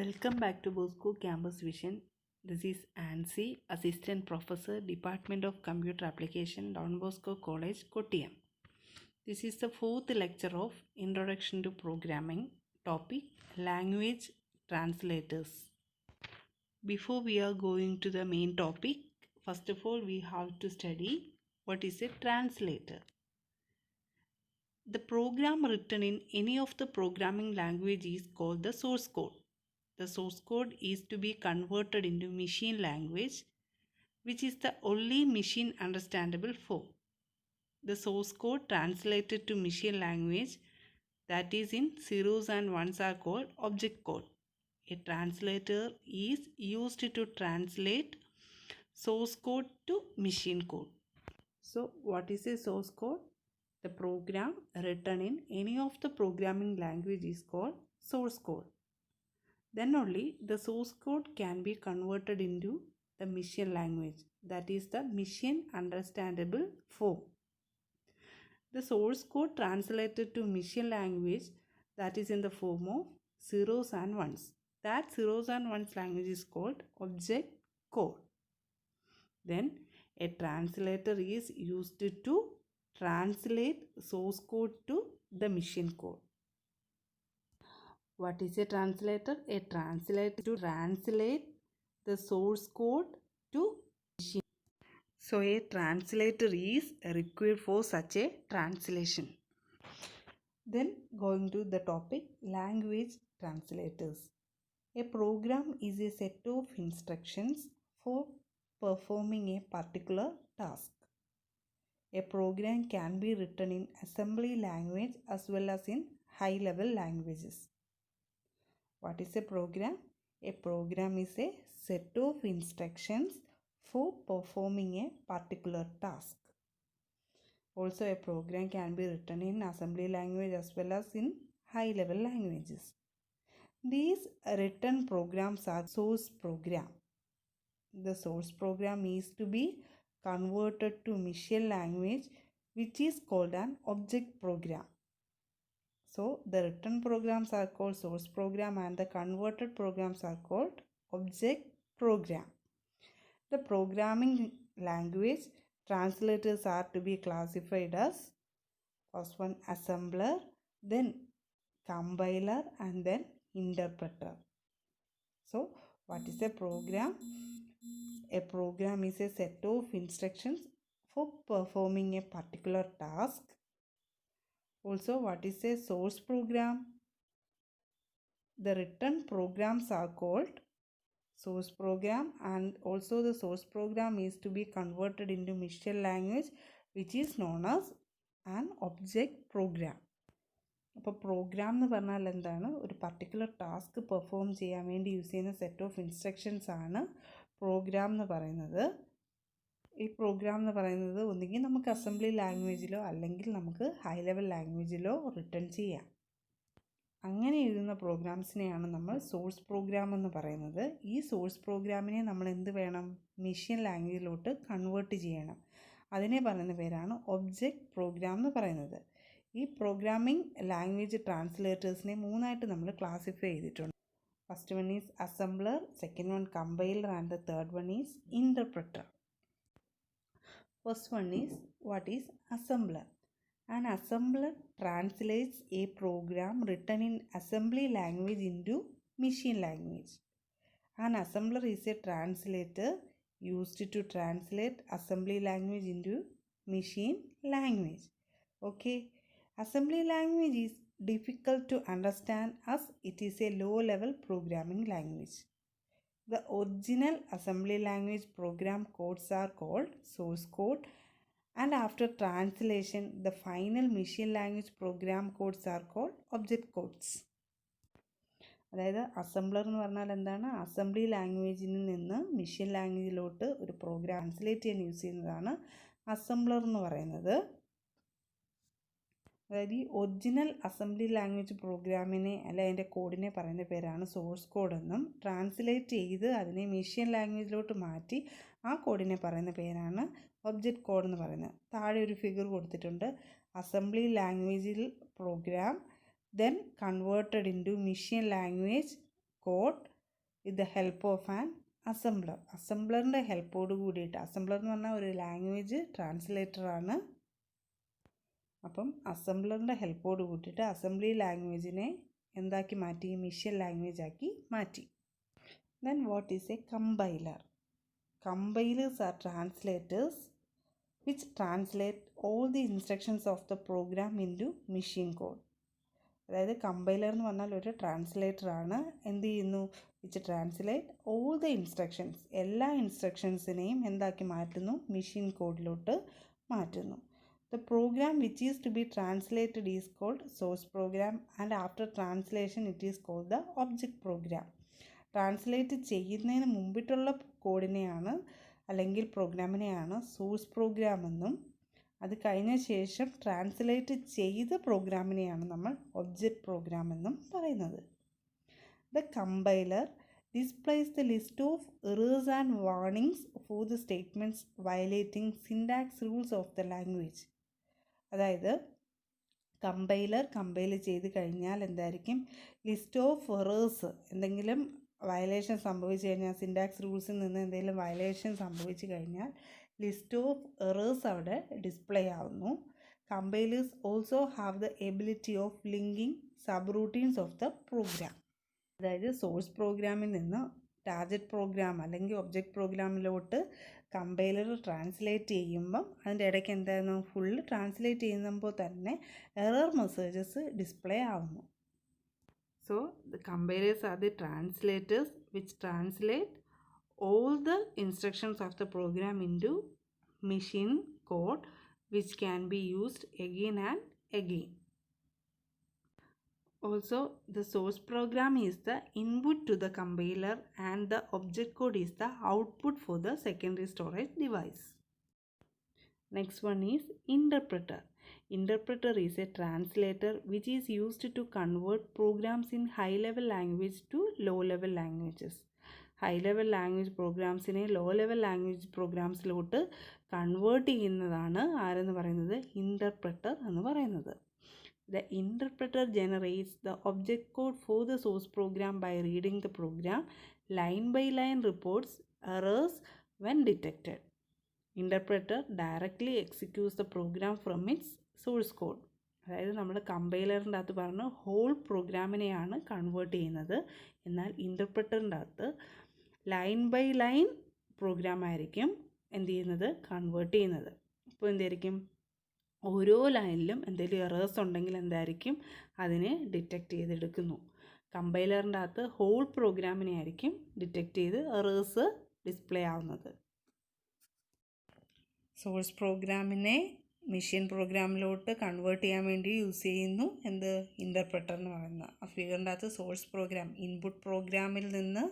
Welcome back to Bosco Campus Vision. This is Ansi, Assistant Professor, Department of Computer Application, Don Bosco College, Kottayam. This is the fourth lecture of Introduction to Programming, topic Language Translators. Before we are going to the main topic, first of all we have to study what is a translator. The program written in any of the programming language is called the source code. The source code is to be converted into machine language, which is the only machine understandable form. The source code translated to machine language, that is in zeros and ones, are called object code. A translator is used to translate source code to machine code. So what is a source code? The program written in any of the programming language is called source code. Then only the source code can be converted into the machine language, that is the machine understandable form. The source code translated to machine language, that is in the form of zeros and ones. That zeros and ones language is called object code. Then a translator is used to translate source code to the machine code. What is a translator? A translator to translate the source code to machine. So a translator is required for such a translation. Then going to the topic language translators. A program is a set of instructions for performing a particular task. A program can be written in assembly language as well as in high-level languages. What is a program? A program is a set of instructions for performing a particular task. Also, a program can be written in assembly language as well as in high-level languages. These written programs are source program. The source program is to be converted to machine language, which is called an object program. So, the written programs are called source program and the converted programs are called object program. The programming language translators are to be classified as first one assembler, then compiler and then interpreter. So, what is a program? A program is a set of instructions for performing a particular task. Also, what is a source program? The written programs are called source program and also the source program is to be converted into machine language, which is known as an object program. അപ്പോൾ programme എന്ന് പറഞ്ഞാൽ എന്താണ്? ഒരു particular task perform ചെയ്യാൻ വേണ്ടി use ചെയ്യുന്ന set of instructions ആണ് programme എന്ന് പറയുന്നത്. ഈ പ്രോഗ്രാം എന്ന് പറയുന്നത് ഒന്നുകിൽ നമുക്ക് അസംബ്ലി ലാംഗ്വേജിലോ അല്ലെങ്കിൽ നമുക്ക് ഹൈ ലെവൽ ലാംഗ്വേജിലോ റിട്ടേൺ ചെയ്യാം. അങ്ങനെ എഴുതുന്ന പ്രോഗ്രാംസിനെയാണ് നമ്മൾ സോഴ്സ് പ്രോഗ്രാം എന്ന് പറയുന്നത്. ഈ സോഴ്സ് പ്രോഗ്രാമിനെ നമ്മൾ എന്ത് വേണം? മെഷീൻ ലാംഗ്വേജിലോട്ട് കൺവേർട്ട് ചെയ്യണം. അതിനെ പറയുന്ന പേരാണ് ഒബ്ജക്റ്റ് പ്രോഗ്രാം എന്ന് പറയുന്നത്. ഈ പ്രോഗ്രാമിംഗ് ലാംഗ്വേജ് ട്രാൻസ്ലേറ്റേഴ്സിനെ മൂന്നായിട്ട് നമ്മൾ ക്ലാസിഫൈ ചെയ്തിട്ടുണ്ട്. First one is assembler, second one compiler and the third one is interpreter. First one is, what is assembler? An assembler translates a program written in assembly language into machine language. An assembler is a translator used to translate assembly language into machine language. Okay, assembly language is difficult to understand as it is a low-level programming language. The original assembly language program codes are called source code and after translation the final machine language program codes are called object codes. അതായത് assembler എന്ന് പറഞ്ഞാൽ എന്താണ്? Assembly ലാംഗ്വേജിൽ നിന്ന് machine ലാംഗ്വേജിലോട്ട് ഒരു programme translate ചെയ്യാൻ use ചെയ്യുന്നതാണ് assembler എന്ന് പറയുന്നത്. അതായത് ഈ ഒറിജിനൽ അസംബ്ലി ലാംഗ്വേജ് പ്രോഗ്രാമിനെ അല്ല അതിൻ്റെ കോഡിനെ പറയുന്ന പേരാണ് സോഴ്സ് കോഡ് എന്നും ട്രാൻസ്ലേറ്റ് ചെയ്ത് അതിനെ മെഷീൻ ലാംഗ്വേജിലോട്ട് മാറ്റി ആ കോഡിനെ പറയുന്ന പേരാണ് ഒബ്ജക്റ്റ് കോഡ് എന്ന് പറയുന്നത്. താഴെ ഒരു ഫിഗർ കൊടുത്തിട്ടുണ്ട്. അസംബ്ലി ലാംഗ്വേജിൽ program then converted into machine language code with the help of an assembler. അസംബ്ലറിൻ്റെ ഹെൽപ്പോട് കൂടിയിട്ട്, അസംബ്ലർ എന്ന് പറഞ്ഞാൽ ഒരു ലാംഗ്വേജ് ട്രാൻസ്ലേറ്ററാണ്. അപ്പം അസംബ്ലറിൻ്റെ ഹെൽപ്പോട് കൂട്ടിയിട്ട് അസംബ്ലി ലാംഗ്വേജിനെ എന്താക്കി മാറ്റി? മെഷീൻ ലാംഗ്വേജ് ആക്കി മാറ്റി. Then what is A compiler? Compilers are translators which translate all the instructions of the program into machine code. അതായത് കമ്പൈലർ എന്ന് പറഞ്ഞാൽ ഒരു ട്രാൻസ്ലേറ്ററാണ്. എന്ത് ചെയ്യുന്നു? Which translate all the instructions, എല്ലാ ഇൻസ്ട്രക്ഷൻസിനെയും എന്താക്കി മാറ്റുന്നു? മെഷീൻ കോഡിലോട്ട് മാറ്റുന്നു. The program which is to be translated is called source program, and after translation it is called the object program. Translate ചെയ്യുന്നതിന് മുമ്പിട്ടുള്ള കോഡിനെയാണ് അല്ലെങ്കിൽ പ്രോഗ്രാമിനെയാണ് സോഴ്സ് പ്രോഗ്രാം എന്നും, അത് കഴിഞ്ഞ ശേഷം ട്രാൻസ്ലേറ്റ് ചെയ്ത പ്രോഗ്രാമിനെയാണ് നമ്മൾ ഒബ്ജക്റ്റ് പ്രോഗ്രാം എന്നും പറയുന്നത്. The compiler displays the list of errors and warnings for the statements violating syntax rules of the language. അതായത് കമ്പൈൽ ചെയ്ത് കഴിഞ്ഞാൽ എന്തായിരിക്കും? ലിസ്റ്റ് ഓഫ് എറേഴ്സ്, എന്തെങ്കിലും വയലേഷൻ സംഭവിച്ചു കഴിഞ്ഞാൽ, സിൻടാക്സ് റൂൾസിൽ നിന്ന് എന്തെങ്കിലും വയലേഷൻ സംഭവിച്ചു കഴിഞ്ഞാൽ ലിസ്റ്റ് ഓഫ് എറേഴ്സ് അവിടെ ഡിസ്പ്ലേ ആവുന്നു. Compilers also have the ability of linking subroutines of the program. അതായത് സോഴ്സ് പ്രോഗ്രാമിൽ നിന്ന് ടാർഗറ്റ് പ്രോഗ്രാം അല്ലെങ്കിൽ ഒബ്ജക്റ്റ് പ്രോഗ്രാമിലോട്ട് കമ്പൈലർ ട്രാൻസ്ലേറ്റ് ചെയ്യുമ്പം അതിൻ്റെ ഇടയ്ക്ക് എന്തായിരുന്നു? ഫുള്ള് ട്രാൻസ്ലേറ്റ് ചെയ്യുമ്പോൾ തന്നെ എറർ മെസ്സേജസ് ഡിസ്പ്ലേ ആവുന്നു. So the compilers are the translators which translate all the instructions of the program into machine code which can be used again and again. Also, the source program is the input to the compiler and the object code is the output for the secondary storage device. Next one is interpreter. Interpreter is a translator which is used to convert programs in high-level language to low-level languages. High-level language programs-നെ low-level language programs-ലോട്ട് convert ചെയ്യുന്നതാണ് ആരെന്ന് പറയുന്നത്? Interpreter എന്ന് പറയുന്നത്. The interpreter generates the object code for the source program by reading the program. Line by line reports errors when detected. Interpreter directly executes the program from its source code. അതായത് നമ്മൾ കമ്പൈലറിൻ്റെ അകത്ത് പറഞ്ഞ whole പ്രോഗ്രാമിനെയാണ് convert ചെയ്യുന്നത്. എന്നാൽ ഇൻ്റർപ്രറ്ററിൻ്റെ അകത്ത് line by line programme ആയിരിക്കും എന്ത് ചെയ്യുന്നത്? കൺവേർട്ട് ചെയ്യുന്നത്. അപ്പോൾ എന്തായിരിക്കും? ഓരോ ലൈനിലും എന്തെങ്കിലും എറേഴ്സ് ഉണ്ടെങ്കിൽ എന്തായിരിക്കും? അതിനെ ഡിറ്റക്റ്റ് ചെയ്തെടുക്കുന്നു. കമ്പൈലറിൻ്റെ അകത്ത് ഹോൾ പ്രോഗ്രാമിനെ ആയിരിക്കും ഡിറ്റക്റ്റ് ചെയ്ത് എറേഴ്സ് ഡിസ്പ്ലേ ആവുന്നത്. സോഴ്സ് പ്രോഗ്രാമിനെ മെഷീൻ പ്രോഗ്രാമിലോട്ട് കൺവേർട്ട് ചെയ്യാൻ വേണ്ടി യൂസ് ചെയ്യുന്നു എന്ത്? ഇൻ്റർപ്രറ്റർ എന്ന് പറയുന്ന. ആ ഫിഗറിൻ്റെ അകത്ത് സോഴ്സ് പ്രോഗ്രാം, ഇൻപുട്ട് പ്രോഗ്രാമിൽ നിന്ന്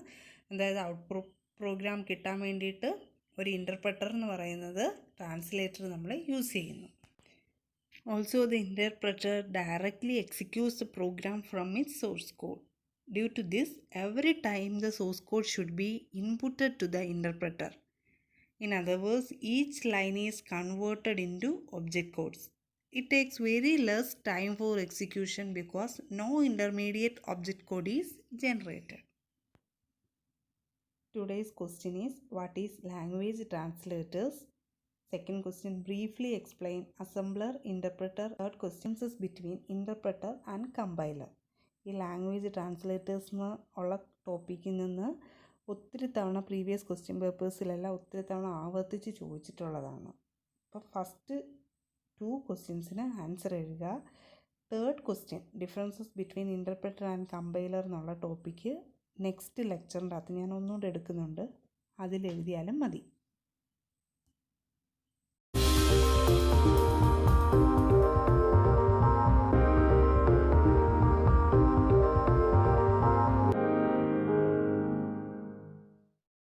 അതായത് ഔട്ട്പുട്ട് പ്രോഗ്രാം കിട്ടാൻ വേണ്ടിയിട്ട് ഒരു ഇൻ്റർപ്രറ്റർ എന്ന് പറയുന്നത് ട്രാൻസ്ലേറ്റർ നമ്മൾ യൂസ് ചെയ്യുന്നു. Also the interpreter directly executes the program from its source code. Due to this every time the source code should be inputted to the interpreter. In other words, each line is converted into object codes. It takes very less time for execution because no intermediate object code is generated. Today's question is, what is language translators? Second question, briefly explain assembler, interpreter. Third question is between interpreter and compiler. ഈ language translators ഉള്ള ടോപ്പിക്കിൽ നിന്ന് ഒത്തിരി തവണ previous question പേപ്പേഴ്സിലെല്ലാം ഒത്തിരി തവണ ആവർത്തിച്ച് ചോദിച്ചിട്ടുള്ളതാണ്. അപ്പോൾ ഫസ്റ്റ് 2 ക്വസ്റ്റ്യൻസിന് ആൻസർ എഴുതുക. Third question, differences between interpreter and compiler എന്നുള്ള ടോപ്പിക്ക് നെക്സ്റ്റ് ലെക്ചറിൻ്റെ അകത്ത് ഞാൻ ഒന്നുകൂടെ എടുക്കുന്നുണ്ട്, അതിലെഴുതിയാലും മതി.